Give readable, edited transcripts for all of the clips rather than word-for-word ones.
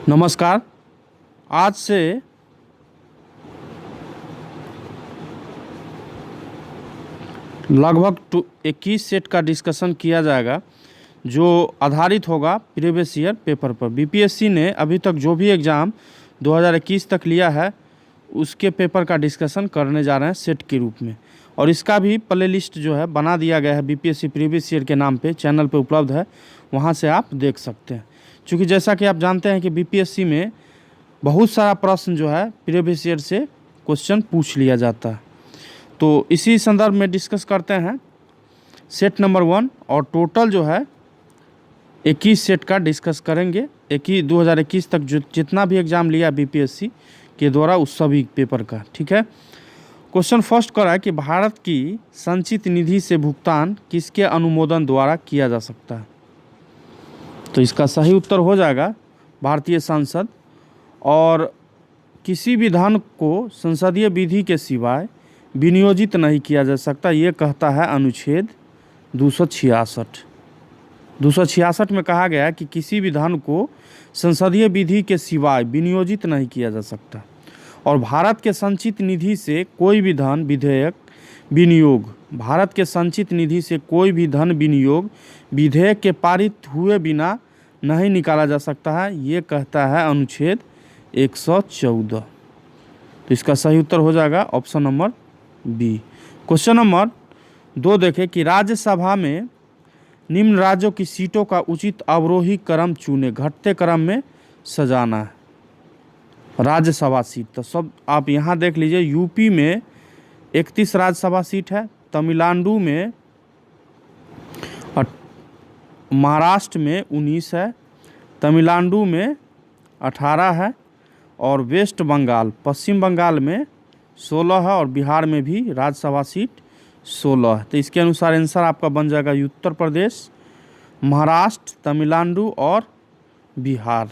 नमस्कार। आज से लगभग 21 सेट का डिस्कशन किया जाएगा जो आधारित होगा प्रीवियस ईयर पेपर पर। बीपीएससी ने अभी तक जो भी एग्ज़ाम 2021 तक लिया है उसके पेपर का डिस्कशन करने जा रहे हैं सेट के रूप में, और इसका भी प्ले लिस्ट जो है बना दिया गया है बीपीएससी प्रीवियस ईयर के नाम पे, चैनल पे उपलब्ध है, वहाँ से आप देख सकते हैं। क्योंकि जैसा कि आप जानते हैं कि बीपीएससी में बहुत सारा प्रश्न जो है प्रीवियस ईयर से क्वेश्चन पूछ लिया जाता है, तो इसी संदर्भ में डिस्कस करते हैं सेट नंबर 1। और टोटल जो है 21 सेट का डिस्कस करेंगे। 2021 तक जो जितना भी एग्ज़ाम लिया बीपीएससी के द्वारा उस सभी पेपर का, ठीक है। क्वेश्चन फर्स्ट कर रहा है कि भारत की संचित निधि से भुगतान किसके अनुमोदन द्वारा किया जा सकता है। तो इसका सही उत्तर हो जाएगा भारतीय संसद। और किसी भी धन को संसदीय विधि के सिवाय विनियोजित नहीं किया जा सकता, ये कहता है अनुच्छेद 266। 266 में कहा गया है कि किसी भी धन को संसदीय विधि के सिवाय विनियोजित नहीं किया जा सकता, और भारत के संचित निधि से कोई भी धन विधेयक विनियोग, भारत के संचित निधि से कोई भी धन विनियोग विधेयक के पारित हुए बिना नहीं निकाला जा सकता है, ये कहता है अनुच्छेद 114। तो इसका सही उत्तर हो जाएगा option number B. Question number 2 देखें कि राज्यसभा में निम्न राज्यों की सीटों का उचित अवरोही क्रम चुने, घटते क्रम में सजाना है राज्यसभा सीट। तो सब आप यहाँ देख लीजिए, यूपी में 31 राज्यसभा सीट है, तमिलनाडु में महाराष्ट्र में 19 है, तमिलनाडु में 18 है, और वेस्ट बंगाल पश्चिम बंगाल में 16 है, और बिहार में भी राज्यसभा सीट 16 है। तो इसके अनुसार आंसर आपका बन जाएगा उत्तर प्रदेश, महाराष्ट्र, तमिलनाडु और बिहार,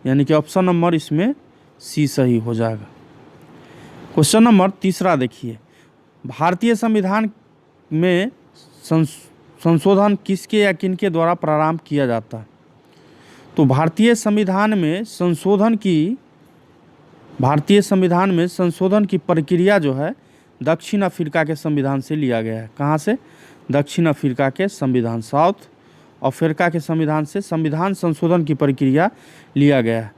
यानी कि ऑप्शन नंबर इसमें सी सही हो जाएगा। क्वेश्चन नंबर 3 देखिए, भारतीय संविधान में संशोधन किसके या किनके द्वारा प्रारंभ किया जाता है। तो भारतीय संविधान में संशोधन की प्रक्रिया जो है दक्षिण अफ्रीका के संविधान से लिया गया है। कहाँ से? दक्षिण अफ्रीका के संविधान, साउथ अफ्रीका के संविधान से संविधान संशोधन की प्रक्रिया लिया गया है।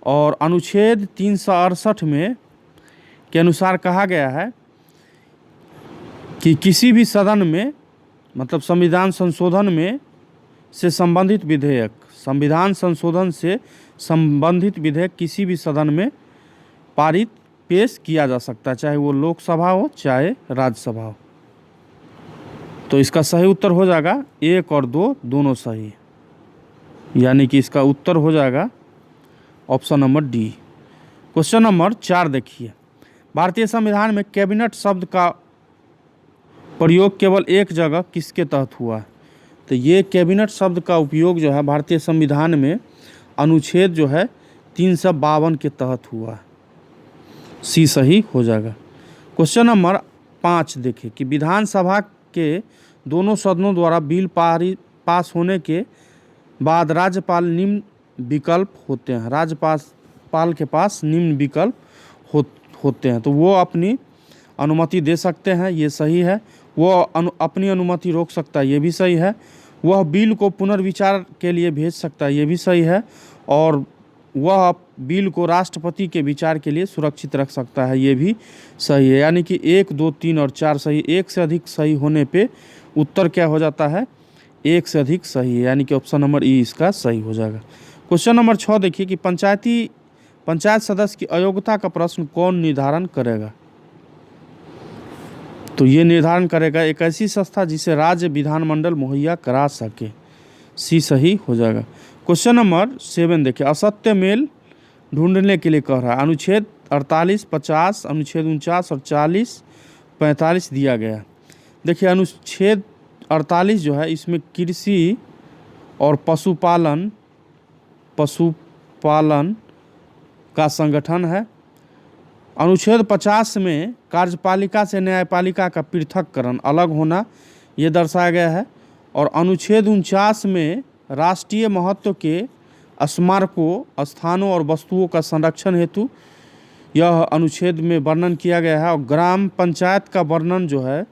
और अनुच्छेद 368 में के अनुसार कहा गया है कि किसी भी सदन में, मतलब संविधान संशोधन में से संबंधित विधेयक, संविधान संशोधन से संबंधित विधेयक किसी भी सदन में पारित पेश किया जा सकता है, चाहे वो लोकसभा हो चाहे राज्यसभा हो। तो इसका सही उत्तर हो जाएगा 1 और 2 दोनों सही, यानी कि इसका उत्तर हो जाएगा option number D. Question number 4 देखिए, भारतीय संविधान में कैबिनेट शब्द का प्रयोग केवल एक जगह किसके तहत हुआ है। तो ये कैबिनेट शब्द का उपयोग जो है भारतीय संविधान में अनुच्छेद जो है 352 के तहत हुआ है, सी सही हो जाएगा। क्वेश्चन नंबर 5 देखें कि विधानसभा के दोनों सदनों द्वारा बिल पास होने के बाद राज्यपाल निम्न विकल्प होते हैं, राज्यपाल के पास निम्न विकल्प होते हैं। तो वो अपनी अनुमति दे सकते हैं, ये सही है। वो अपनी अनुमति रोक सकता है, ये भी सही है। वह बिल को पुनर्विचार के लिए भेज सकता है, ये भी सही है। और वह बिल को राष्ट्रपति के विचार के लिए सुरक्षित रख सकता है, ये भी सही है। यानी कि 1, 2, 3 और 4 सही, एक से अधिक सही होने पे उत्तर क्या हो जाता है, एक से अधिक सही है, यानी कि ऑप्शन नंबर ई इसका सही हो जाएगा। क्वेश्चन नंबर 6 देखिए कि पंचायत सदस्य की अयोग्यता का प्रश्न कौन निर्धारण करेगा। तो ये निर्धारण करेगा एक ऐसी संस्था जिसे राज्य विधानमंडल मुहैया करा सके, सी सही हो जाएगा। क्वेश्चन नंबर 7 देखिए, असत्य मेल ढूंढने के लिए कह रहा है। अनुच्छेद 48, 50, अनुच्छेद 49 और 40, 45 दिया गया। देखिए अनुच्छेद 48 जो है इसमें कृषि और पशुपालन का संगठन है। अनुच्छेद 50 में कार्यपालिका से न्यायपालिका का पृथक्करण, अलग होना, ये दर्शाया गया है। और अनुच्छेद 49 में राष्ट्रीय महत्व के स्मारकों, स्थानों और वस्तुओं का संरक्षण हेतु यह अनुच्छेद में वर्णन किया गया है। और ग्राम पंचायत का वर्णन जो है,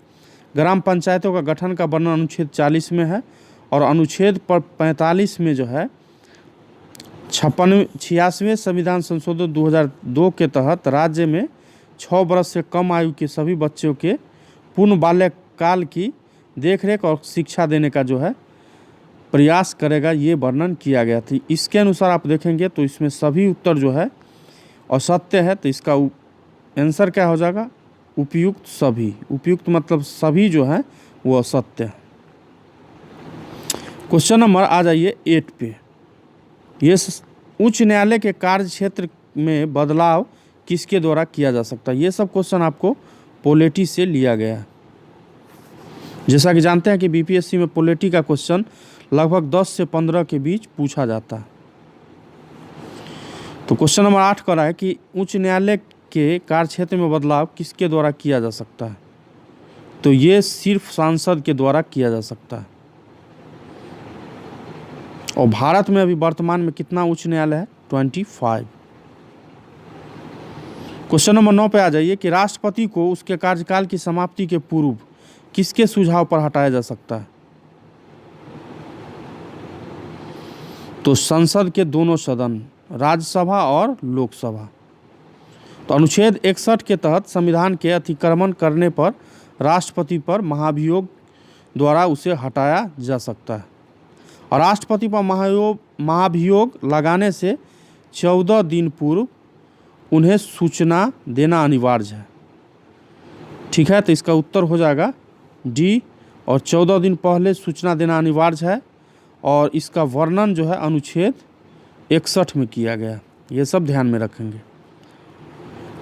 ग्राम पंचायतों का गठन का वर्णन अनुच्छेद 40 में है। और अनुच्छेद पर 45 में जो है 86वें संविधान संशोधन 2002 के तहत राज्य में 6 वर्ष से कम आयु के सभी बच्चों के पूर्ण बाल्यकाल की देखरेख और शिक्षा देने का जो है प्रयास करेगा, ये वर्णन किया गया था। इसके अनुसार आप देखेंगे तो इसमें सभी उत्तर जो है असत्य है, तो इसका आंसर क्या हो जाएगा? उपयुक्त सभी। उपयुक्त मतलब सभी जो है वो असत्य है। क्वेश्चन नंबर आ जाइए 8 पे। ये उच्च न्यायालय के कार्य क्षेत्र में बदलाव किसके द्वारा किया जा सकता है? ये सब क्वेश्चन आपको पॉलिटी से लिया गया है। जैसा कि जानते हैं कि बीपीएससी में पॉलिटी का क्वेश्चन लगभग 10 से 15 के बीच पूछा जाता है। तो क्वेश्चन नंबर 8 कर रहा है कि उच्च न्यायालय के कार्य क्षेत्र में बदलाव किसके द्वारा किया जा सकता है? तो ये सिर्फ सांसद के द्वारा किया जा सकता है। और भारत में अभी वर्तमान में कितना उच्च न्यायालय है? 25। क्वेश्चन नंबर 9 पे आ जाइए कि राष्ट्रपति को उसके कार्यकाल की समाप्ति के पूर्व किसके सुझाव पर हटाया जा सकता है? तो संसद के दोनों सदन, राज्यसभा और लोकसभा। तो अनुच्छेद 61 के तहत संविधान के अतिक्रमण करने पर राष्ट्रपति पर महाभियोग द्वारा उसे हटाया जा सकता है। और राष्ट्रपति पर महाभियोग लगाने से 14 दिन पूर्व उन्हें सूचना देना अनिवार्य है। ठीक है, तो इसका उत्तर हो जाएगा डी। और 14 दिन पहले सूचना देना अनिवार्य है। और इसका वर्णन जो है अनुच्छेद 61 में किया गया। ये सब ध्यान में रखेंगे।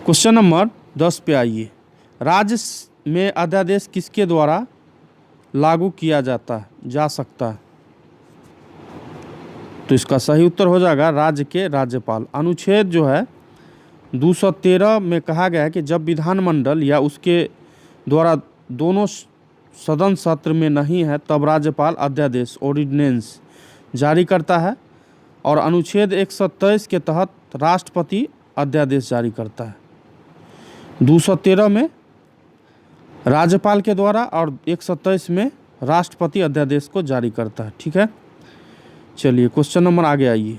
क्वेश्चन नंबर 10 पे आइए। राज्य में अध्यादेश किसके द्वारा लागू किया जा सकता है? तो इसका सही उत्तर हो जाएगा राज्य के राज्यपाल। अनुच्छेद जो है 213 में कहा गया है कि जब विधानमंडल या उसके द्वारा दोनों सदन सत्र में नहीं है तब राज्यपाल अध्यादेश ऑर्डिनेंस जारी करता है। और अनुच्छेद 123 के तहत राष्ट्रपति अध्यादेश जारी करता है। 213 में राज्यपाल के द्वारा और 127 में राष्ट्रपति अध्यादेश को जारी करता है। ठीक है, चलिए क्वेश्चन नंबर आगे आइए।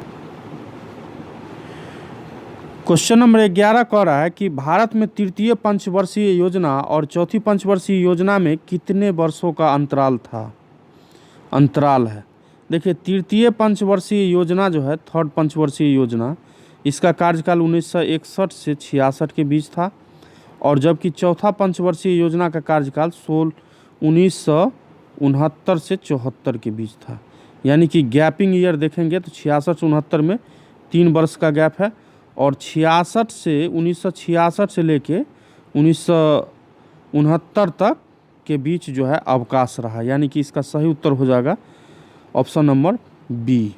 क्वेश्चन नंबर 11 कह रहा है कि भारत में तृतीय पंचवर्षीय योजना और चौथी पंचवर्षीय योजना में कितने वर्षों का अंतराल है? देखिए, तृतीय पंचवर्षीय योजना जो है, थर्ड पंचवर्षीय योजना, इसका कार्यकाल 1961 से 66 के बीच था। और जबकि चौथा पंचवर्षीय योजना का कार्यकाल 1969 से 74 के बीच था। यानी कि गैपिंग ईयर देखेंगे तो 66-69 में 3 वर्ष का गैप है। और 1966 से लेके 1969 तक के बीच जो है अवकाश रहा। यानी कि इसका सही उत्तर हो जाएगा option number B.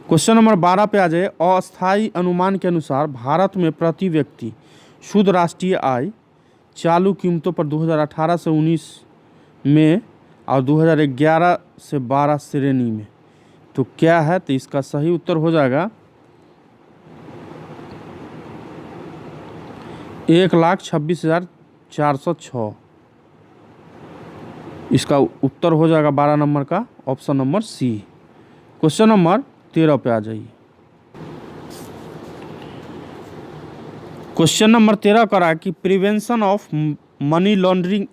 Question number 12 पे आ जाए। अस्थायी अनुमान के अनुसार भारत में प्रति व्यक्ति शुद्ध राष्ट्रीय आय चालू कीमतों पर 2018 से 19 में और 2011 से 12 श्रेणी में तो क्या है? तो इसका सही उत्तर हो जाएगा 1,26,406। इसका उत्तर हो जाएगा 12 नंबर का option number C. Question number 13 पे आ जाइए। क्वेश्चन नंबर 13 करा कि prevention of money laundering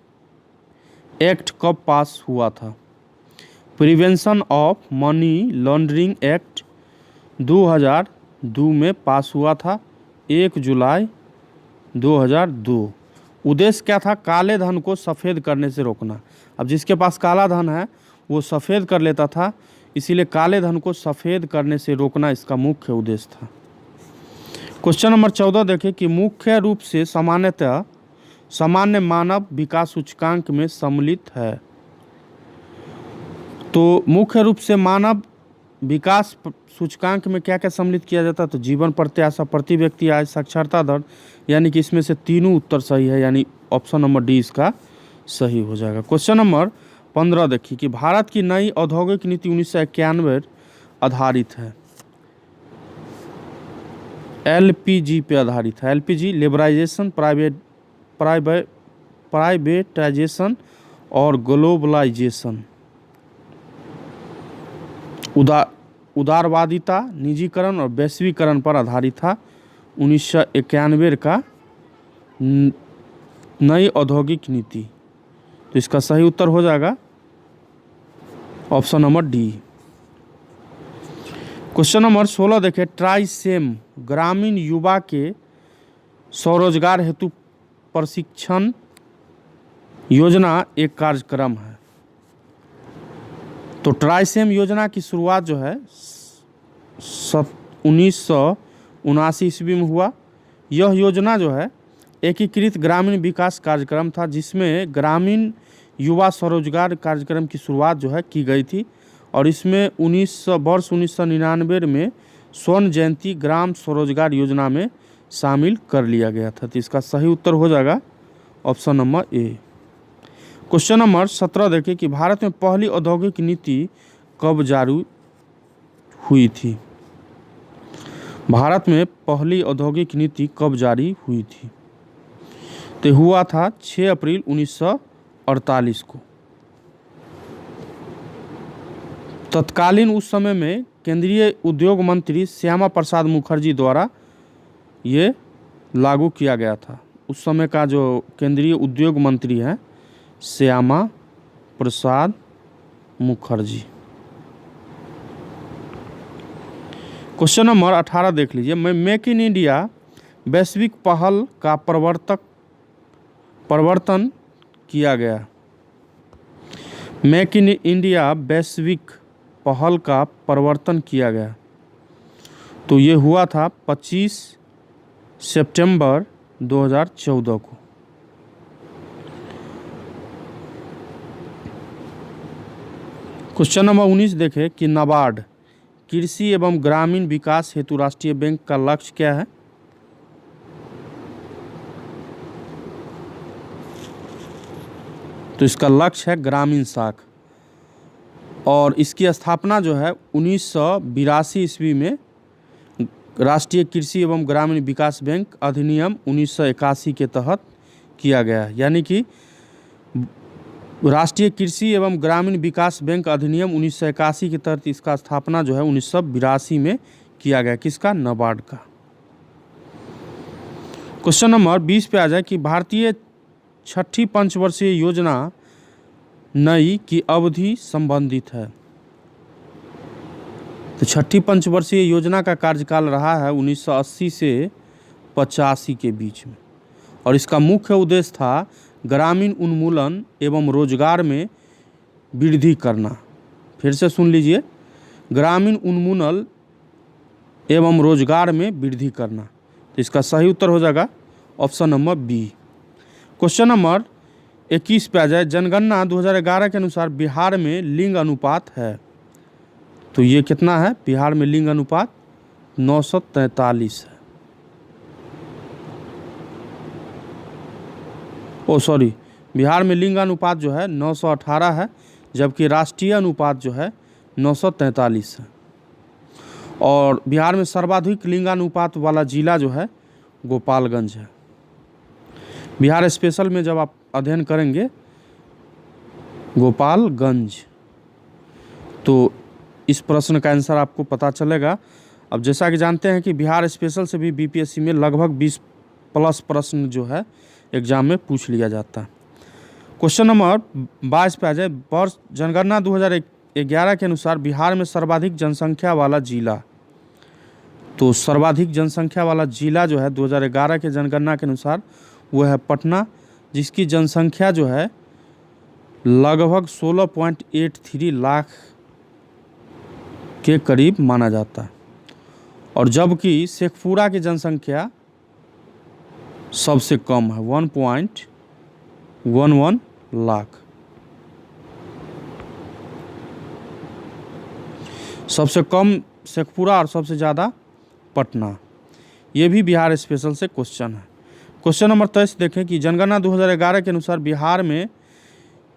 act कब पास हुआ था? Prevention of money laundering act 2002 में पास हुआ था, 1 जुलाई 2002। उद्देश्य क्या था? काले धन को सफ़ेद करने से रोकना। अब जिसके पास काला धन है वो सफ़ेद कर लेता था, इसीलिए काले धन को सफ़ेद करने से रोकना इसका मुख्य उद्देश्य था। क्वेश्चन नंबर 14 देखें कि मुख्य रूप से सामान्यतः सामान्य मानव विकास सूचकांक में सम्मिलित है। तो मुख्य रूप से मानव विकास सूचकांक में क्या क्या सम्मिलित किया जाता है? तो जीवन प्रत्याशा, प्रति व्यक्ति आय, साक्षरता दर, यानी कि इसमें से तीनों उत्तर सही है। यानी ऑप्शन नंबर डी इसका सही हो जाएगा। क्वेश्चन नंबर 15 देखिए कि भारत की नई औद्योगिक नीति 1991 आधारित है। एलपीजी पे आधारित है। एलपीजी लिबराइजेशन, प्राइवेटाइजेशन और ग्लोबलाइजेशन। उदारवादिता, निजीकरण और वैश्वीकरण पर आधारित था। 1991 का नई औद्योगिक नीति। तो इसका सही उत्तर हो जाएगा option number D. Question number 16 देखें, ट्राइसेम ग्रामीण युवा के स्वरोजगार हेतु प्रशिक्षण योजना एक कार्यक्रम है। तो ट्राइसेम योजना की शुरुआत जो है 1979 ईस्वी में हुआ। यह योजना जो है एकीकृत ग्रामीण विकास कार्यक्रम था, जिसमें ग्रामीण युवा स्वरोजगार कार्यक्रम की शुरुआत जो है की गई थी। और इसमें 1999 में स्वर्ण जयंती ग्राम स्वरोजगार योजना में शामिल कर लिया गया था। तो इसका सही उत्तर हो जाएगा option number A. Question number 17 देखिए कि भारत में पहली औद्योगिक नीति कब जारी हुई थी। भारत में पहली औद्योगिक नीति कब जारी हुई थी? तो हुआ था 6 अप्रैल 1948 को। तत्कालीन उस समय में केंद्रीय उद्योग मंत्री श्यामा प्रसाद मुखर्जी द्वारा ये लागू किया गया था। उस समय का जो केंद्रीय उद्योग मंत्री हैं श्यामा प्रसाद मुखर्जी। क्वेश्चन नंबर 18 देख लीजिए, मेक इन इंडिया वैश्विक पहल का प्रवर्तन किया गया। मेक इन इंडिया वैश्विक पहल का प्रवर्तन किया गया। तो ये हुआ था 25 सितंबर 2014 को। क्वेश्चन नंबर 19 देखें कि नाबार्ड कृषि एवं ग्रामीण विकास हेतु राष्ट्रीय बैंक का लक्ष्य क्या है? तो इसका लक्ष्य है ग्रामीण शाखा। और इसकी स्थापना जो है 1982 ईस्वी में राष्ट्रीय कृषि एवं ग्रामीण विकास बैंक अधिनियम 1981 के तहत किया गया। यानी कि राष्ट्रीय कृषि एवं ग्रामीण विकास बैंक अधिनियम 1981 के तहत इसका स्थापना जो है 1982 में किया गया। किसका? नाबार्ड का। क्वेश्चन नंबर 20 पे आ जाए कि भारतीय छठी पंचवर्षीय योजना नई की अवधि संबंधित है। तो छठी पंचवर्षीय योजना का कार्यकाल रहा है 1980 से 85 के बीच में। और इसका मुख्य उद्देश्य था ग्रामीण उन्मूलन एवं रोजगार में वृद्धि करना। फिर से सुन लीजिए, ग्रामीण उन्मूलन एवं रोजगार में वृद्धि करना। तो इसका सही उत्तर हो जाएगा option number B. Question number 21 पे आ जाए, जनगणना 2011 के अनुसार बिहार में लिंग अनुपात है। तो ये कितना है? बिहार में लिंग अनुपात 943 है। बिहार में लिंग अनुपात जो है 918 है, जबकि राष्ट्रीय अनुपात जो है 943 है। और बिहार में सर्वाधिक लिंगानुपात वाला जिला जो है गोपालगंज है। बिहार स्पेशल में जब आप अध्ययन करेंगे गोपालगंज, तो इस प्रश्न का आंसर आपको पता चलेगा। अब जैसा कि जानते हैं कि बिहार स्पेशल से भी बीपीएससी में लगभग 20+ प्रश्न जो है एग्जाम में पूछ लिया जाता है। क्वेश्चन नंबर 22 पे आ जाए, वर्ष जनगणना 2011 के अनुसार बिहार में सर्वाधिक जनसंख्या वाला जिला। तो सर्वाधिक जनसंख्या वाला जिला जो है 2011 के जनगणना के अनुसार वो है पटना, जिसकी जनसंख्या जो है लगभग 16.83 लाख के करीब माना जाता है। और जबकि शेखपुरा की जनसंख्या सबसे कम है, 1.11 लाख। सबसे कम शेखपुरा और सबसे ज़्यादा पटना। ये भी बिहार स्पेशल से क्वेश्चन है। क्वेश्चन नंबर 23 देखें कि जनगणना 2011 के अनुसार बिहार में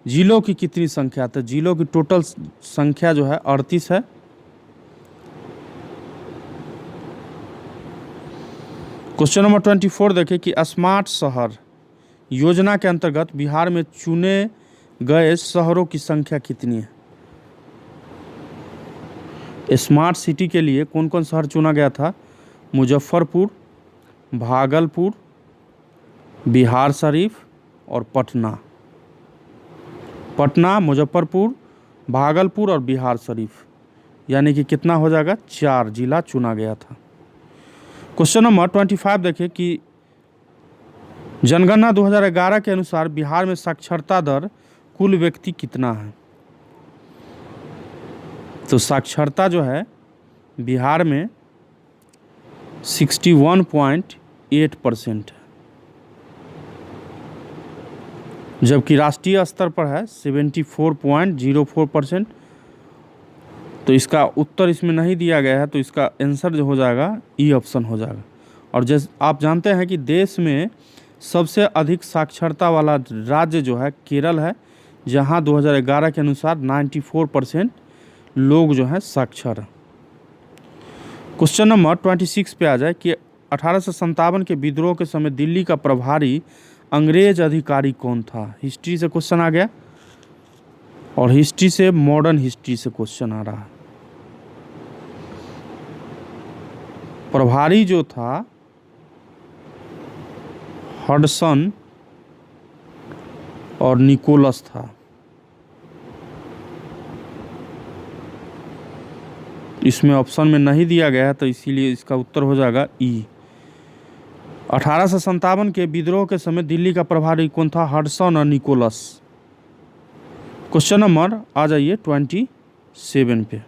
जिलों की कितनी संख्या? तो जिलों की टोटल संख्या जो है 38 है। क्वेश्चन नंबर 24 देखें कि स्मार्ट शहर योजना के अंतर्गत बिहार में चुने गए शहरों की संख्या कितनी है। स्मार्ट सिटी के लिए कौन कौन शहर चुना गया था? मुजफ्फरपुर, भागलपुर, बिहार शरीफ और पटना। पटना, मुजफ्फरपुर, भागलपुर और बिहार शरीफ, यानी कि कितना हो जाएगा? 4 जिला चुना गया था। क्वेश्चन नंबर 25 देखें कि जनगणना 2011 के अनुसार बिहार में साक्षरता दर कुल व्यक्ति कितना है? तो साक्षरता जो है बिहार में 61.8% है, जबकि राष्ट्रीय स्तर पर है 74.04%। तो इसका उत्तर इसमें नहीं दिया गया है, तो इसका आंसर जो हो जाएगा ई ऑप्शन हो जाएगा। और जैसे आप जानते हैं कि देश में सबसे अधिक साक्षरता वाला राज्य जो है केरल है, जहां 2011 के अनुसार 94% लोग जो हैं साक्षर हैं। क्वेश्चन नंबर 26 पे आ जाए कि 1857 के विद्रोह के समय दिल्ली का प्रभारी अंग्रेज अधिकारी कौन था? हिस्ट्री से क्वेश्चन आ गया और हिस्ट्री से मॉडर्न हिस्ट्री से क्वेश्चन आ रहा है। प्रभारी जो था हडसन और निकोलस था। इसमें ऑप्शन में नहीं दिया गया है, तो इसीलिए इसका उत्तर हो जाएगा ई। 1857 के विद्रोह के समय दिल्ली का प्रभारी कौन था? हडसन और निकोलस। क्वेश्चन नंबर आ जाइए 27 पे।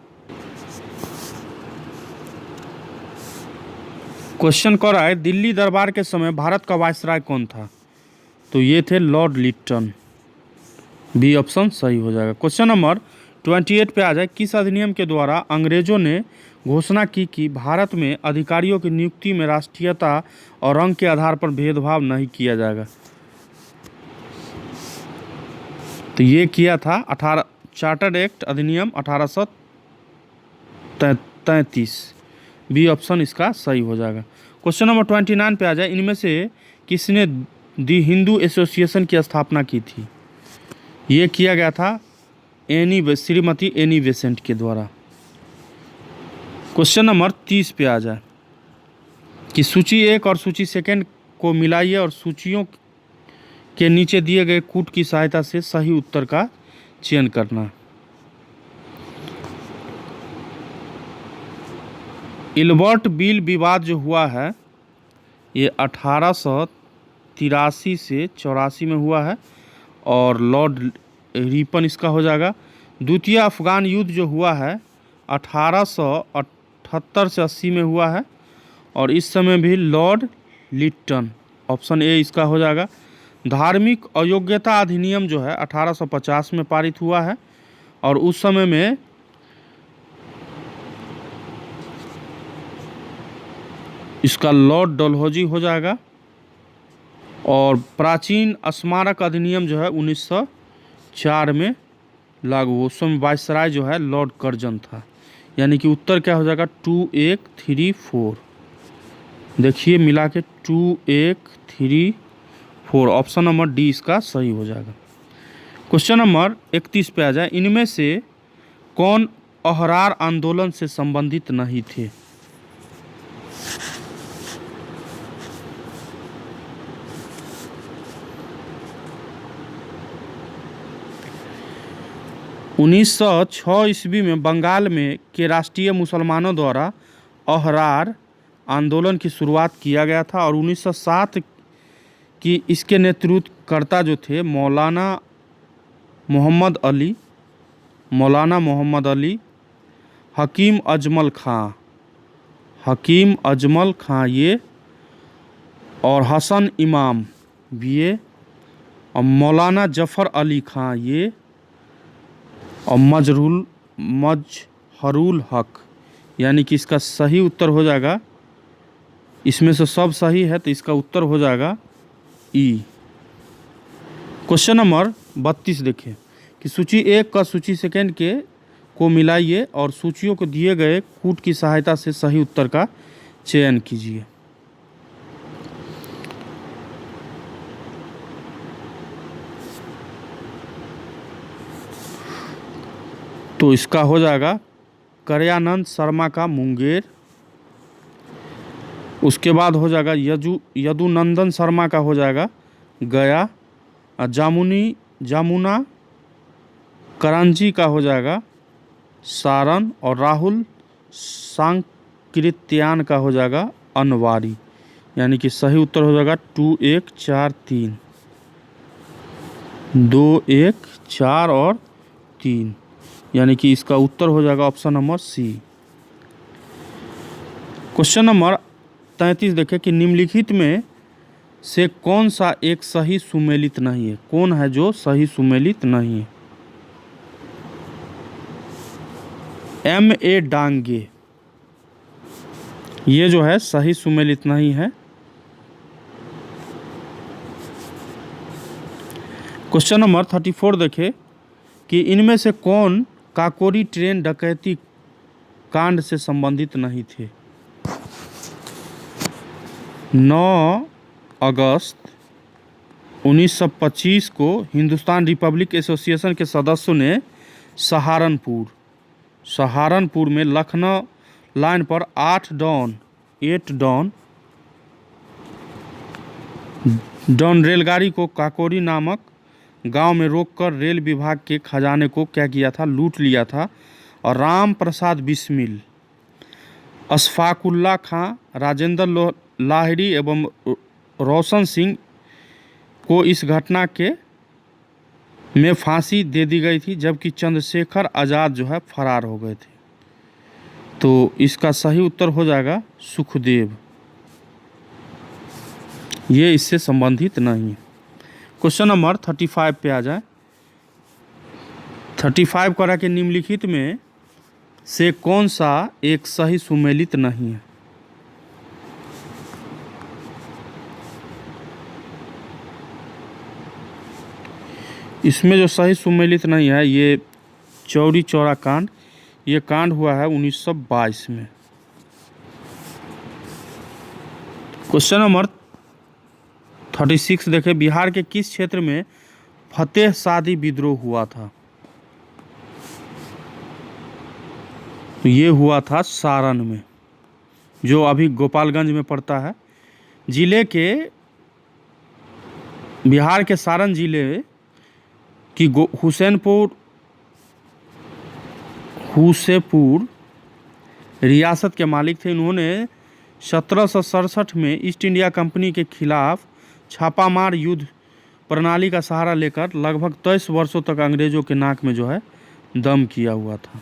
क्वेश्चन कर रहा है दिल्ली दरबार के समय भारत का वायसराय कौन था? तो ये थे लॉर्ड लिटन। बी ऑप्शन सही हो जाएगा। क्वेश्चन नंबर 28 पे आ जाए किस अधिनियम के द्वारा अंग्रेजों ने घोषणा की कि भारत में अधिकारियों की नियुक्ति में राष्ट्रीयता और रंग के आधार पर भेदभाव नहीं किया जाएगा? तो ये किया था चार्टर्ड एक्ट अधिनियम 1833। बी ऑप्शन इसका सही हो जाएगा। क्वेश्चन नंबर 29 पे आ जाए इनमें से किसने दी हिंदू एसोसिएशन की स्थापना की थी? ये किया गया था श्रीमती एनी बेसेंट के द्वारा। क्वेश्चन नंबर 30 पे आ जाए कि सूची 1 और सूची 2 को मिलाइए और सूचियों के नीचे दिए गए कूट की सहायता से सही उत्तर का चयन करना। इल्बर्ट बिल विवाद जो हुआ है ये 1883 से 84 में हुआ है और लॉर्ड रिपन इसका हो जाएगा। द्वितीय अफगान युद्ध जो हुआ है 1878 से 80 में हुआ है और इस समय भी लॉर्ड लिटन, ऑप्शन ए इसका हो जाएगा। धार्मिक अयोग्यता अधिनियम जो है 1850 में पारित हुआ है और उस समय में इसका लॉर्ड डलहौजी हो जाएगा। और प्राचीन स्मारक अधिनियम जो है 1904 में लागू हुआ, उस समय वायसराय जो है लॉर्ड कर्जन था। यानी कि उत्तर क्या हो जाएगा 2 1 3 4। देखिए मिला के 2 1 3 4, ऑप्शन नंबर डी इसका सही हो जाएगा। क्वेश्चन नंबर 31 पे आ जाए इनमें से कौन अहरार आंदोलन से संबंधित नहीं थे? उन्नीस 1906 ईस्वी में बंगाल में के राष्ट्रीय मुसलमानों द्वारा अहरार आंदोलन की शुरुआत किया गया था और 1907 की इसके नेतृत्वकर्ता जो थे मौलाना मोहम्मद अली, हकीम अजमल खां ये और हसन इमाम ये और मौलाना जफ़र अली खां ये और मजहरुल हक, यानी कि इसका सही उत्तर हो जाएगा। इसमें से सब सही है तो इसका उत्तर हो जाएगा ई। क्वेश्चन नंबर 32 देखें कि सूची 1 का सूची 2 को मिलाइए और सूचियों को दिए गए कूट की सहायता से सही उत्तर का चयन कीजिए। तो इसका हो जाएगा करयानंद शर्मा का मुंगेर। उसके बाद हो जाएगा यदुनंदन शर्मा का हो जाएगा गया। और जामुना करंजी का हो जाएगा सारण। और राहुल सांकृत्यान का हो जाएगा अनवारी। यानी कि सही उत्तर हो जाएगा 2 1 4 3, 2 1 4 और 3। यानी कि इसका उत्तर हो जाएगा option number C. Question number 33 देखें कि निम्नलिखित में से कौन सा एक सही सुमेलित नहीं है। कौन है जो सही सुमेलित नहीं है? M.A. डांगे, ये जो है सही सुमेलित नहीं है। क्वेश्चन नंबर 34 देखें कि इनमें से कौन काकोरी ट्रेन डकैती कांड से संबंधित नहीं थे। 9 अगस्त 1925 को हिंदुस्तान रिपब्लिक एसोसिएशन के सदस्यों ने सहारनपुर में लखनऊ लाइन पर 8 डॉन रेलगाड़ी को काकोरी नामक गांव में रोककर रेल विभाग के खजाने को क्या किया था? लूट लिया था। और राम प्रसाद बिस्मिल, अशफाकुल्ला खां, राजेंद्र लाहिड़ी एवं रोशन सिंह को इस घटना के में फांसी दे दी गई थी, जबकि चंद्रशेखर आज़ाद जो है फरार हो गए थे। तो इसका सही उत्तर हो जाएगा सुखदेव, ये इससे संबंधित नहीं है। क्वेश्चन नंबर 35 पे आ जाए। 35 कह रहा है कि निम्नलिखित में से कौन सा एक सही सुमेलित नहीं है। इसमें जो सही सुमेलित नहीं है, ये चौरी चौरा कांड, ये कांड हुआ है 1922 में। क्वेश्चन नंबर 36 देखें, बिहार के किस क्षेत्र में फतेह सादी विद्रोह हुआ था? तो ये हुआ था सारण में, जो अभी गोपालगंज में पड़ता है। बिहार के सारण जिले की हुसेपुर रियासत के मालिक थे। इन्होंने 1767 में ईस्ट इंडिया कंपनी के खिलाफ छापामार युद्ध प्रणाली का सहारा लेकर लगभग 23 वर्षों तक अंग्रेजों के नाक में जो है दम किया हुआ था।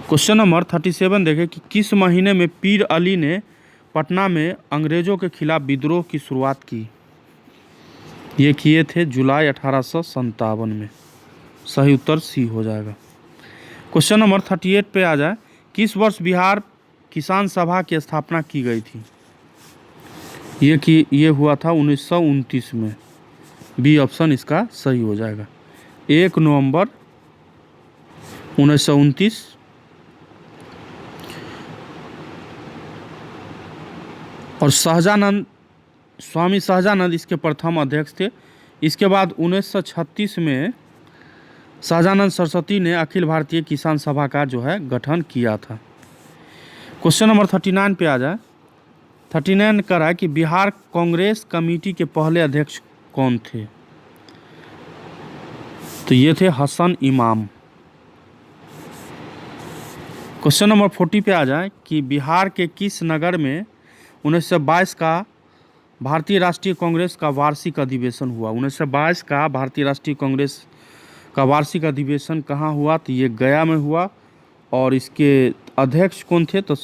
क्वेश्चन नंबर 37 देखें कि किस महीने में पीर अली ने पटना में अंग्रेजों के खिलाफ विद्रोह की शुरुआत की? ये किए थे जुलाई 1857 में। सही उत्तर सी हो जाएगा। क्वेश्चन नंबर 38 पे आ जाए, किस वर्ष बिहार किसान सभा की स्थापना की गई थी? ये हुआ था 1929 में। बी ऑप्शन इसका सही हो जाएगा। 1 नवंबर 1929। और स्वामी सहजानंद इसके प्रथम अध्यक्ष थे। इसके बाद 1936 में सहजानंद सरस्वती ने अखिल भारतीय किसान सभा का जो है गठन किया था। क्वेश्चन नंबर 39 पे आ जाए। 39 कह रहा है कि बिहार कांग्रेस कमेटी के पहले अध्यक्ष कौन थे? तो ये थे हसन इमाम। क्वेश्चन नंबर 40 पे आ जाए कि बिहार के किस नगर में 1922 का भारतीय राष्ट्रीय कांग्रेस का वार्षिक अधिवेशन हुआ? 1922 का भारतीय राष्ट्रीय कांग्रेस का वार्षिक अधिवेशन कहाँ हुआ? तो ये गया में हुआ। और इसके अध्यक्ष कौन थे? तो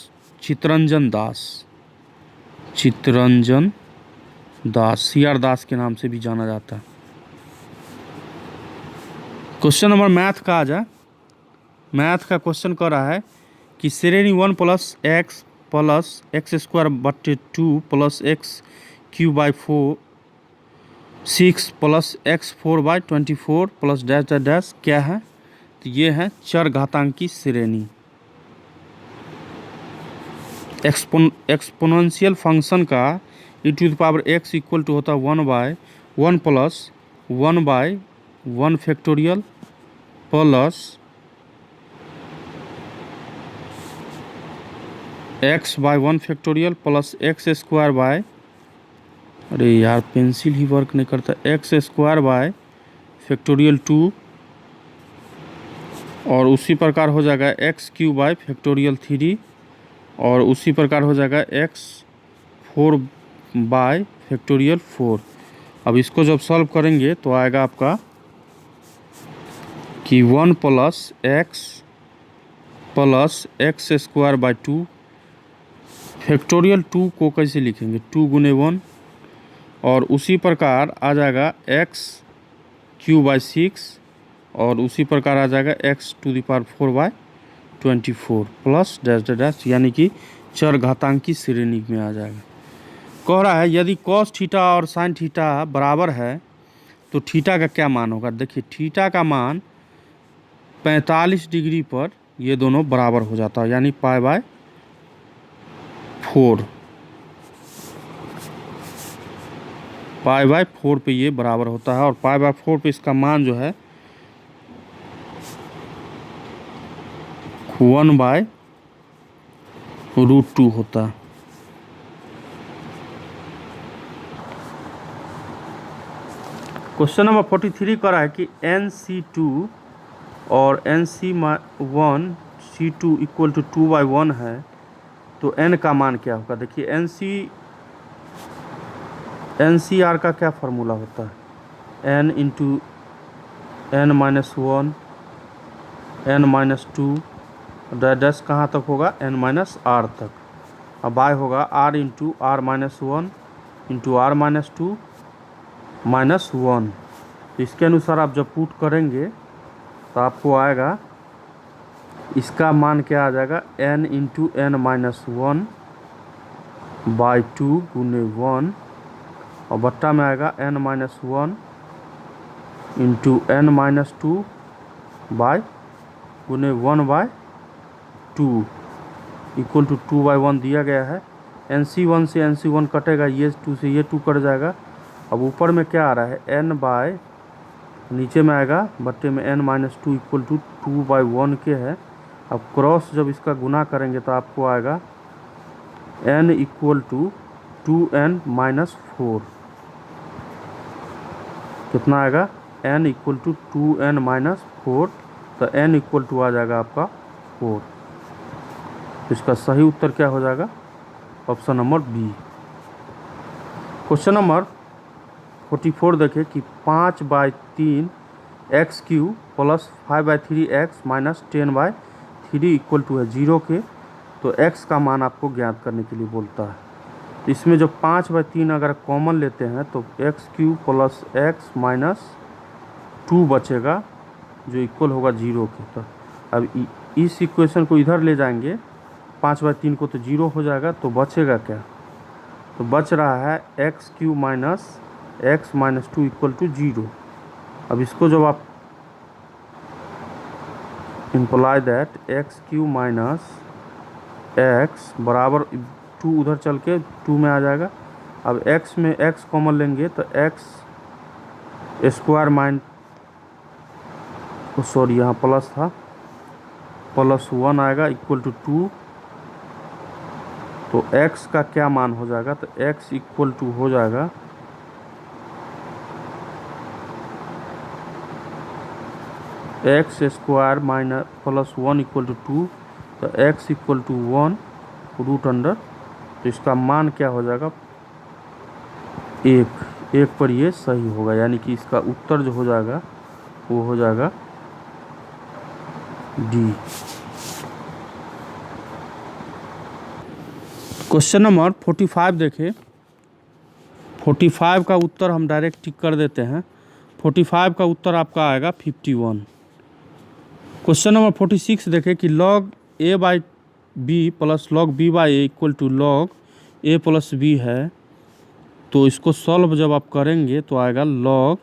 चित्तरंजन दास, CR दास के नाम से भी जाना जाता है। क्वेश्चन नंबर मैथ का आ जाए। मैथ का क्वेश्चन कर रहा है कि श्रेणी 1 + x²/2 + x³/4 6 + x4/24 + dash dash क्या है? तो ये है चर घातांकी श्रेणी। एक्सपोनेंशियल फंक्शन का e⁻x = होता है 1/1 + 1/(x²) 1 factorial plus x by 1 factorial plus x square by, अरे यार पेंसिल ही वर्क नहीं करता, एक्स स्क्वायर बाय फैक्टोरियल 2 और उसी प्रकार हो जाएगा एक्स क्यूब बाय फैक्टोरियल 3 और उसी प्रकार हो जाएगा एक्स 4 बाय फैक्टोरियल 4। अब इसको जब सॉल्व करेंगे तो आएगा आपका कि 1 plus x square bye 2 factorial 2 को कैसे लिखेंगे 2 गुने 1 और उसी प्रकार आ जाएगा एक्स क्यूब बाय 6 और उसी प्रकार आ जाएगा x to the power 4 by 24 plus dash dash dash, यानी कि चर घातांकी श्रेणी में आ जाएगा। कह रहा है यदि कॉस थीटा और साइन थीटा बराबर है तो थीटा का क्या मान होगा। देखिए थीटा का मान 45 डिग्री पर ये दोनों बराबर हो जाता है, यानी पाई बाय 4 पे ये बराबर होता है और पाई बाय 4 पे इसका मान जो है 1/√2 होता है। क्वेश्चन नंबर 43 कर रहा है कि NC2 और NC1 C2 इक्वल टू 2/1 है तो n का मान क्या होगा। देखिए NCR का क्या फार्मूला होता है, n into n-1 n-2 dash कहाँ तक होगा n-r तक। अब y होगा r into r-1 into r-2 -1। तो इसके अनुसार आप जब पुट करेंगे तो आपको आएगा, इसका मान क्या आ जाएगा n इंटू n-1 बाई 2 गुने 1 और बट्टा में आएगा n-1 इंटू n-2 बाई गुने 1/2 इक्वल टू 2/1 दिया गया है। NC1 से NC1 कटेगा, ये 2 से ये 2 कट जाएगा। अब ऊपर में क्या आ रहा है n बाय, नीचे में आएगा बट्टे में n-2 इक्वल टू 2/1 के है। अब क्रॉस जब इसका गुना करेंगे तो आपको आएगा n इक्वल टू 2n-4। कितना आएगा n इक्वल टू 2n-4, तो n इक्वल टू आ जाएगा आपका 4। तो इसका सही उत्तर क्या हो जाएगा, option number B. Question number 44 देखें कि 5/3 x cube plus 5/3 x minus 10/3 equal to है 0 के, तो x का मान आपको ज्ञात करने के लिए बोलता है। तो इसमें जो 5/3 अगर कॉमन लेते हैं तो x cube plus x minus 2 बचेगा जो इक्वल होगा 0 के। तो अब इस इक्वेशन को इधर ले जाएंगे, 5/3 को तो 0 हो जाएगा, तो बचेगा क्या, तो बच रहा है x cube minus x minus 2 equal to 0। अब इसको जब आप imply that x cube minus x बराबर 2 उधर चल के 2 में आ जाएगा। अब x में x कॉमन लेंगे तो x स्क्वायर सॉरी यहाँ प्लस था, +1 आएगा इक्वल टू 2। तो x का क्या मान हो जाएगा, तो x इक्वल टू हो जाएगा x square minus +1 equal to 2, तो x इक्वल टू 1/√। तो इसका मान क्या हो जाएगा 1 पर ये सही होगा, यानी कि इसका उत्तर जो हो जाएगा वो हो जाएगा डी। क्वेश्चन नंबर 45 देखें, 45 का उत्तर हम डायरेक्ट टिक कर देते हैं। 45 का उत्तर आपका आएगा 51। क्वेश्चन नंबर 46 देखें कि log a by b plus log b by a equal to log a plus b है, तो इसको सॉल्व जब आप करेंगे तो आएगा log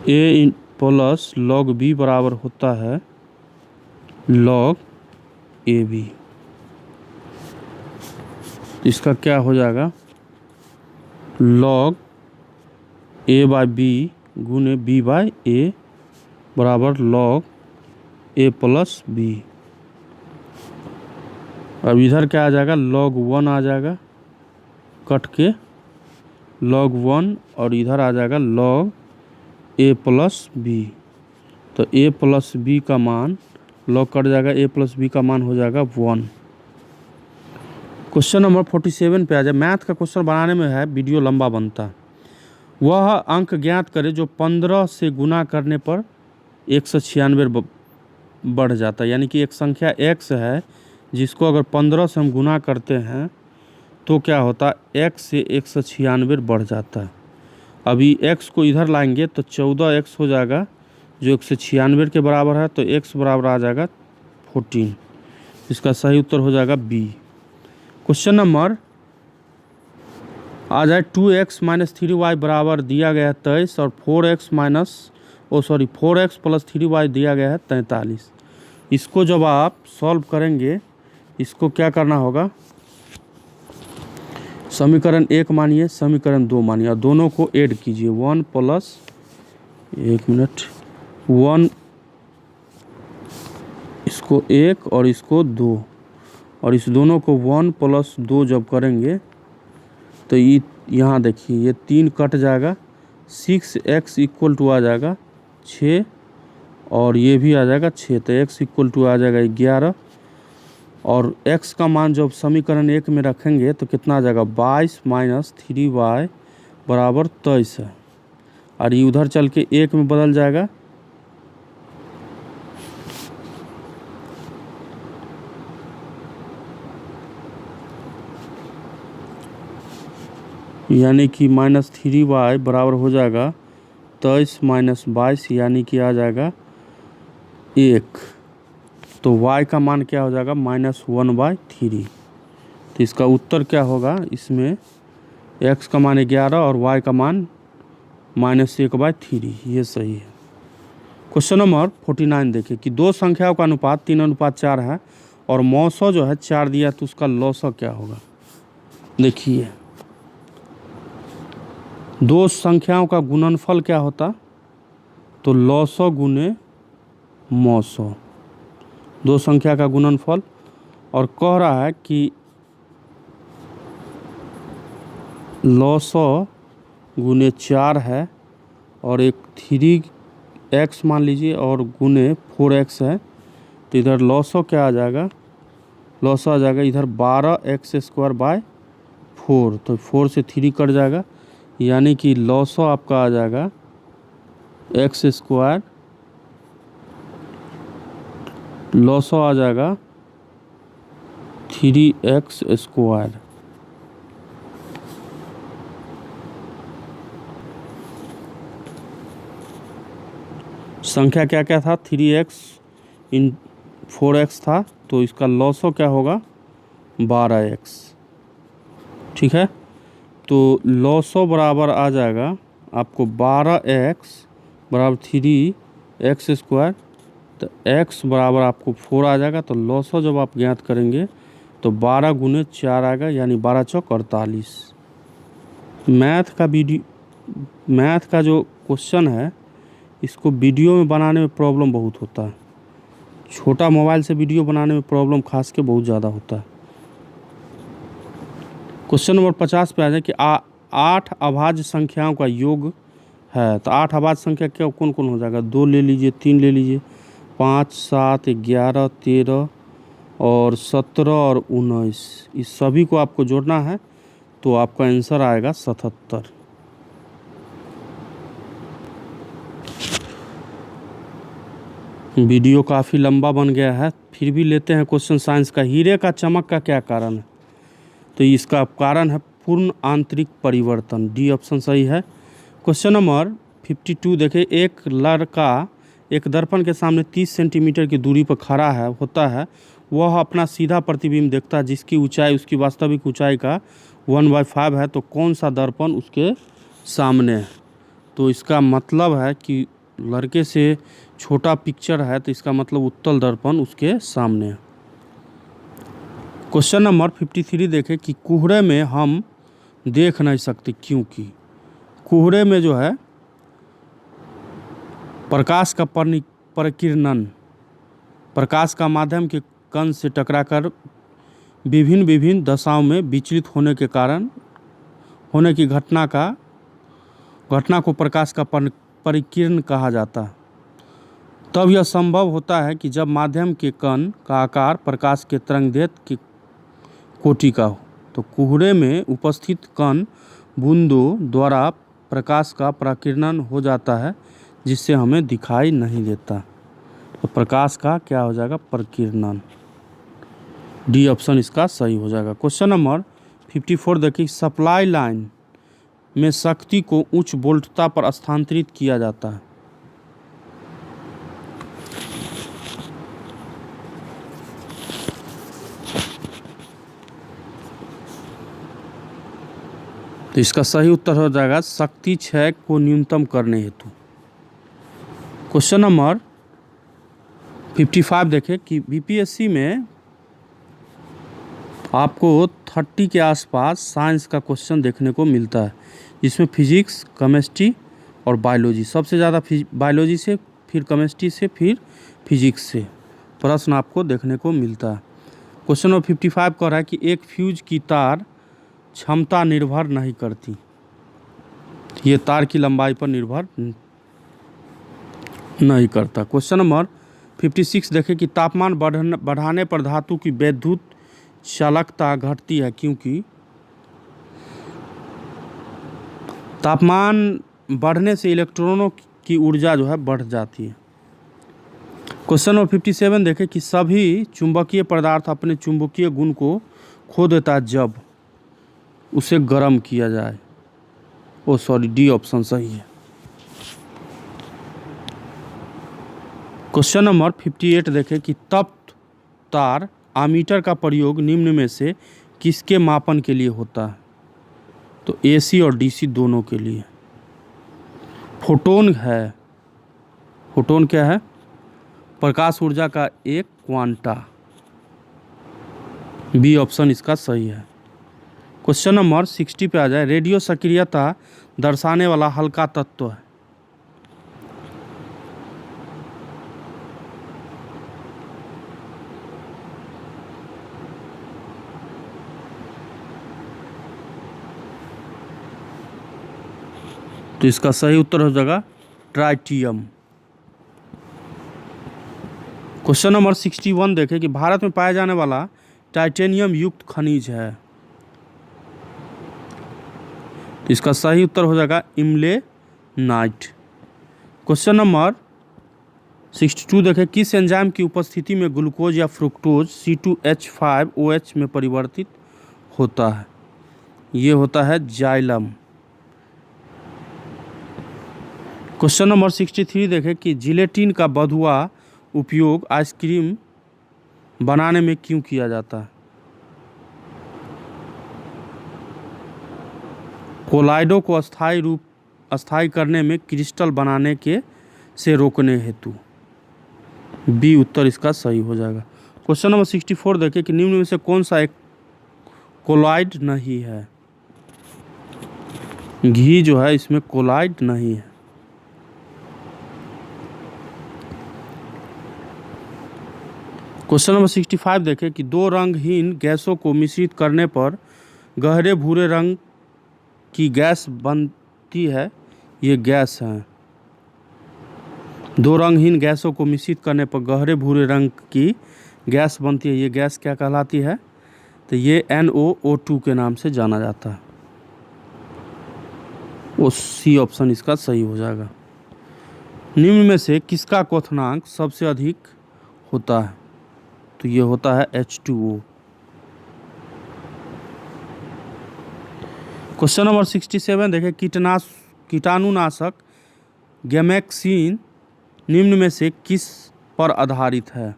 a plus log b बराबर होता है log ab। इसका क्या हो जाएगा log a बाई बी गुने बी बाई ए बराबर log a प्लस बी। अब इधर क्या आ जाएगा, log 1 आ जाएगा कट के log 1, और इधर आ जाएगा log a प्लस बी। तो a प्लस बी का मान log कट जाएगा, a प्लस बी का मान हो जाएगा 1। क्वेश्चन नंबर 47 पे आ जाए। मैथ का क्वेश्चन बनाने में है वीडियो लंबा बनता है। वह अंक ज्ञात करे जो 15 से गुना करने पर 196 बढ़ जाता है। यानी कि एक संख्या x है जिसको अगर 15 से हम गुना करते हैं तो क्या होता है, x से 196 बढ़ जाता है। अभी x को इधर लाएंगे तो 14x हो जाएगा जो 196 के बराबर है, तो x बराबर आ जाएगा 14। इसका सही उत्तर हो जाएगा बी। क्वेश्चन नंबर आ जाए 2x माइनस 3y बराबर दिया गया है 23 और 4x प्लस 3y दिया गया है 43। इसको जब आप सॉल्व करेंगे, इसको क्या करना होगा, समीकरण 1 मानिए, समीकरण 2 मानिए और दोनों को ऐड कीजिए। 1 प्लस 1 इसको 1 और इसको 2, और इस दोनों को 1 प्लस 2 जब करेंगे तो ये यहाँ देखिए ये 3 कट जाएगा, 6x इक्वल टू आ जाएगा 6 और ये भी आ जाएगा 6, तो x इक्वल टू आ जाएगा 11 और x का मान जब समीकरण 1 में रखेंगे तो कितना आ जाएगा 22 माइनस 3y बराबर 23 है, और ये उधर चल के 1 में बदल जाएगा। यानी कि माइनस 3y बराबर हो जाएगा 23 माइनस 22, यानी कि आ जाएगा 1। तो y का मान क्या हो जाएगा -1/3। तो इसका उत्तर क्या होगा, इसमें x का मान 11 और y का मान -1/3, ये सही है। क्वेश्चन नंबर 49 देखिए कि दो संख्याओं का अनुपात 3:4 है और मौसो जो है 4 दिया, तो उसका लॉसो क्या होगा। देखिए दो संख्याओं का गुणनफल क्या होता, तो लॉसो गुने मौसो, दो संख्या का गुणनफल। और कह रहा है कि लॉसो गुने 4 है और एक 3x मान लीजिए और गुने 4x है, तो इधर लॉसो क्या आ जाएगा, लॉसो आ जाएगा इधर 12x²/4, तो 4 से 3 कट जाएगा, यानी कि लॉसो आपका आ जाएगा x², लॉसो आ जाएगा 3x²। संख्या क्या क्या था, 3x इन 4x था, तो इसका लॉसो क्या होगा 12x। ठीक है, तो लॉसो बराबर आ जाएगा आपको 12x बराबर 3x², तो x बराबर आपको 4 आ जाएगा। तो लॉसो जब आप ज्ञात करेंगे तो 12 गुने 4 आएगा, यानी 12 चौक 48। मैथ का जो क्वेश्चन है इसको वीडियो में बनाने में प्रॉब्लम बहुत होता है। छोटा मोबाइल से वीडियो बनाने में प्रॉब्लम खास के बहुत ज़्यादा होता है। क्वेश्चन नंबर 50 पे आ जाए कि 8 अभाज्य संख्याओं का योग है, तो 8 अभाज्य संख्या क्या कौन कौन हो जाएगा, 2 ले लीजिए, 3 ले लीजिए, 5, 7, 11, 13 और 17 और 19, इस सभी को आपको जोड़ना है, तो आपका आंसर आएगा 77। वीडियो काफ़ी लंबा बन गया है, फिर भी लेते हैं क्वेश्चन साइंस का। हीरे का चमक का क्या कारण है, तो इसका कारण है पूर्ण आंतरिक परिवर्तन, डी ऑप्शन सही है। क्वेश्चन नंबर 52 देखें, एक लड़का एक दर्पण के सामने 30 सेंटीमीटर की दूरी पर खड़ा होता है। वह अपना सीधा प्रतिबिंब देखता है जिसकी ऊंचाई उसकी वास्तविक ऊंचाई का 1/5 है, तो कौन सा दर्पण उसके सामने है। तो इसका मतलब है कि लड़के से छोटा पिक्चर है, तो इसका मतलब उत्तल दर्पण उसके सामने है। क्वेश्चन नंबर 53 देखें कि कोहरे में हम देख नहीं सकते क्योंकि कोहरे में जो है प्रकाश का परिकिरणन, प्रकाश का माध्यम के कण से टकराकर विभिन्न दशाओं में विचलित होने के कारण होने की घटना को प्रकाश का परिकिरण कहा जाता है। तब यह संभव होता है कि जब माध्यम के कण का आकार प्रकाश के तरंगदैर्घ्य की कोटि का हो। तो कोहरे में उपस्थित कण बूंदों द्वारा प्रकाश का परिकिरण हो जाता है, जिससे हमें दिखाई नहीं देता। तो प्रकाश का क्या हो जाएगा? परिकिरणन। डी ऑप्शन इसका सही हो जाएगा। क्वेश्चन नंबर 54 देखिए, सप्लाई लाइन में शक्ति को उच्च वोल्टता पर स्थानांतरित किया जाता है। तो इसका सही उत्तर हो जाएगा शक्ति क्षय को न्यूनतम करने हेतु। क्वेश्चन नंबर 55 देखें कि बीपीएससी में आपको 30 के आसपास साइंस का क्वेश्चन देखने को मिलता है, जिसमें फिजिक्स, केमिस्ट्री और बायोलॉजी, सबसे ज़्यादा बायोलॉजी से, फिर केमिस्ट्री से, फिर फिजिक्स से प्रश्न आपको देखने को मिलता है। क्वेश्चन नंबर 55 कह रहा है कि एक फ्यूज की तार क्षमता निर्भर नहीं करती। ये तार की लंबाई पर निर्भर नहीं करता। क्वेश्चन नंबर 56 देखें कि तापमान बढ़ाने पर धातु की वैद्युत चालकता घटती है, क्योंकि तापमान बढ़ने से इलेक्ट्रॉनों की ऊर्जा जो है बढ़ जाती है। क्वेश्चन नंबर 57 देखें कि सभी चुंबकीय पदार्थ अपने चुंबकीय गुण को खो देता है जब उसे गर्म किया जाए। डी ऑप्शन सही है। क्वेश्चन नंबर 58 देखें कि तप्त तार आमीटर का प्रयोग निम्न में से किसके मापन के लिए होता है? तो एसी और डीसी दोनों के लिए। फोटोन है, फोटोन क्या है? प्रकाश ऊर्जा का एक क्वांटा। बी ऑप्शन इसका सही है। क्वेश्चन नंबर 60 पे आ जाए, रेडियो सक्रियता दर्शाने वाला हल्का तत्व है। तो इसका सही उत्तर हो जाएगा ट्राइटियम। क्वेश्चन नंबर 61 देखें कि भारत में पाया जाने वाला टाइटेनियम युक्त खनिज है। तो इसका सही उत्तर हो जाएगा इम्लेनाइट। क्वेश्चन नंबर 62 देखें, किस एंजाइम की उपस्थिति में ग्लूकोज या फ्रुक्टोज C2H5OH में परिवर्तित होता है? ये होता है जाइलम। क्वेश्चन नंबर 63 देखें कि जिलेटिन का बढ़ुआ उपयोग आइसक्रीम बनाने में क्यों किया जाता है? कोलाइडो को अस्थायी करने में, क्रिस्टल बनाने से रोकने हेतु। बी उत्तर इसका सही हो जाएगा। क्वेश्चन नंबर 64 देखें कि निम्न में से कौन सा एक कोलाइड नहीं है? घी जो है इसमें कोलाइड नहीं है। क्वेश्चन नंबर 65 देखें कि दो रंगहीन गैसों को मिश्रित करने पर गहरे भूरे रंग की गैस बनती है। ये गैस है। दो रंगहीन गैसों को मिश्रित करने पर गहरे भूरे रंग की गैस बनती है। ये गैस क्या कहलाती है? तो ये NOO2 के नाम से जाना जाता है। सी ऑप्शन इसका सही हो जाएगा। निम्न में से किसका क्वथनांक सबसे अधिक होता है? तो ये होता है H2O। क्वेश्चन नंबर 67 देखें, कीटाणुनाशक गैमेक्सिन निम्न में से किस पर आधारित है?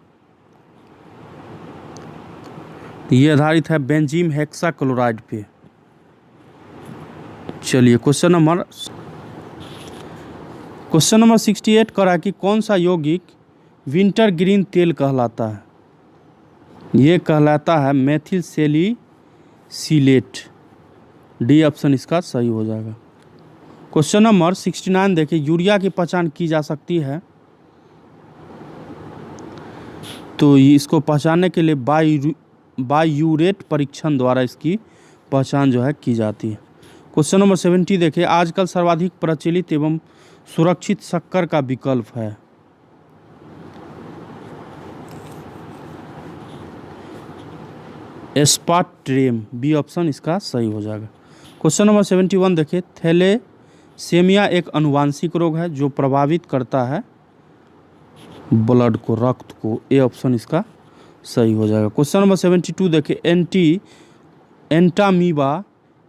ये आधारित है बेंजीन हेक्साक्लोराइड पे। चलिए क्वेश्चन नंबर 68 करा कि कौन सा यौगिक विंटर ग्रीन तेल कहलाता है? ये कहलाता है मेथिल सैलिसिलेट। डी ऑप्शन इसका सही हो जाएगा। क्वेश्चन नंबर 69 देखिए, यूरिया की पहचान की जा सकती है तो इसको पहचानने के लिए बायूरेट परीक्षण द्वारा इसकी पहचान जो है की जाती है। क्वेश्चन नंबर 70 देखिए, आजकल सर्वाधिक प्रचलित एवं सुरक्षित शक्कर का विकल्प है। एस्पार्टेम, बी ऑप्शन इसका सही हो जाएगा। क्वेश्चन नंबर 71 देखिए, थैलेसेमिया एक आनुवांशिक रोग है जो प्रभावित करता है ब्लड को, रक्त को, ए ऑप्शन इसका सही हो जाएगा। क्वेश्चन नंबर 72 देखिए, एंटामीबा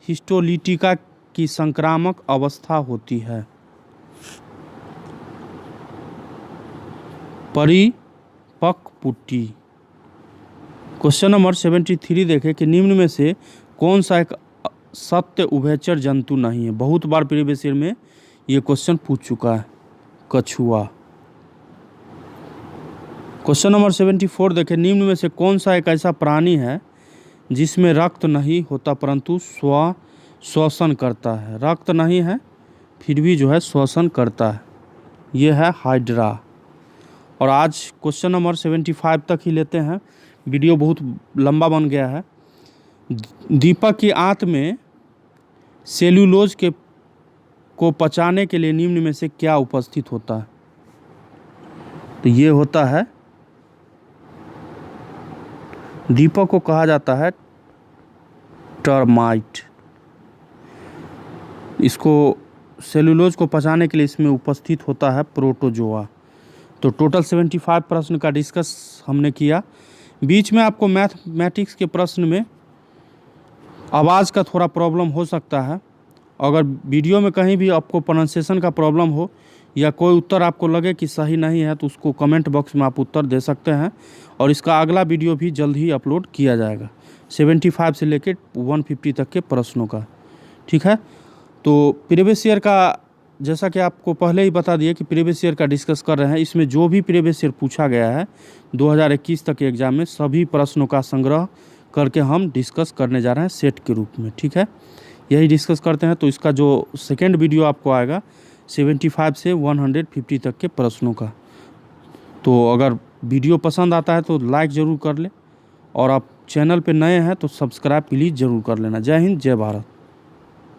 हिस्टोलिटिका की संक्रामक अवस्था होती है। परिपक्व पुट्टी। क्वेश्चन नंबर 73 देखें कि निम्न में से कौन सा एक सत्य उभयचर जंतु नहीं है। बहुत बार प्रीवियस ईयर में ये क्वेश्चन पूछ चुका है, कछुआ। क्वेश्चन नंबर 74 देखें, निम्न में से कौन सा एक ऐसा प्राणी है जिसमें रक्त नहीं होता परंतु श्वसन करता है। रक्त नहीं है फिर भी जो है श्वसन करता है, ये है हाइड्रा। और आज क्वेश्चन नंबर 75 तक ही लेते हैं, वीडियो बहुत लंबा बन गया है। दीपक की आंत में सेल्यूलोज को पचाने के लिए निम्न में से क्या उपस्थित होता है। तो ये होता है, दीपक को कहा जाता है टर्माइट। इसको सेल्यूलोज को पचाने के लिए इसमें उपस्थित होता है प्रोटोजोआ। तो टोटल 75 प्रश्न का डिस्कस हमने किया। बीच में आपको मैथमेटिक्स के प्रश्न में आवाज़ का थोड़ा प्रॉब्लम हो सकता है। अगर वीडियो में कहीं भी आपको प्रोनाउंसिएशन का प्रॉब्लम हो या कोई उत्तर आपको लगे कि सही नहीं है तो उसको कमेंट बॉक्स में आप उत्तर दे सकते हैं। और इसका अगला वीडियो भी जल्द ही अपलोड किया जाएगा 75 से लेकर 150 तक के प्रश्नों का, ठीक है। तो प्रीवियस ईयर का, जैसा कि आपको पहले ही बता दिए कि प्रीवियस ईयर का डिस्कस कर रहे हैं, इसमें जो भी प्रीवियस ईयर पूछा गया है 2021 तक के एग्ज़ाम में, सभी प्रश्नों का संग्रह करके हम डिस्कस करने जा रहे हैं सेट के रूप में, ठीक है। यही डिस्कस करते हैं। तो इसका जो सेकेंड वीडियो आपको आएगा 75 से 150 तक के प्रश्नों का। तो अगर वीडियो पसंद आता है तो लाइक ज़रूर कर ले, और आप चैनल पे नए हैं तो सब्सक्राइब प्लीज़ ज़रूर कर लेना। जय हिंद, जय भारत।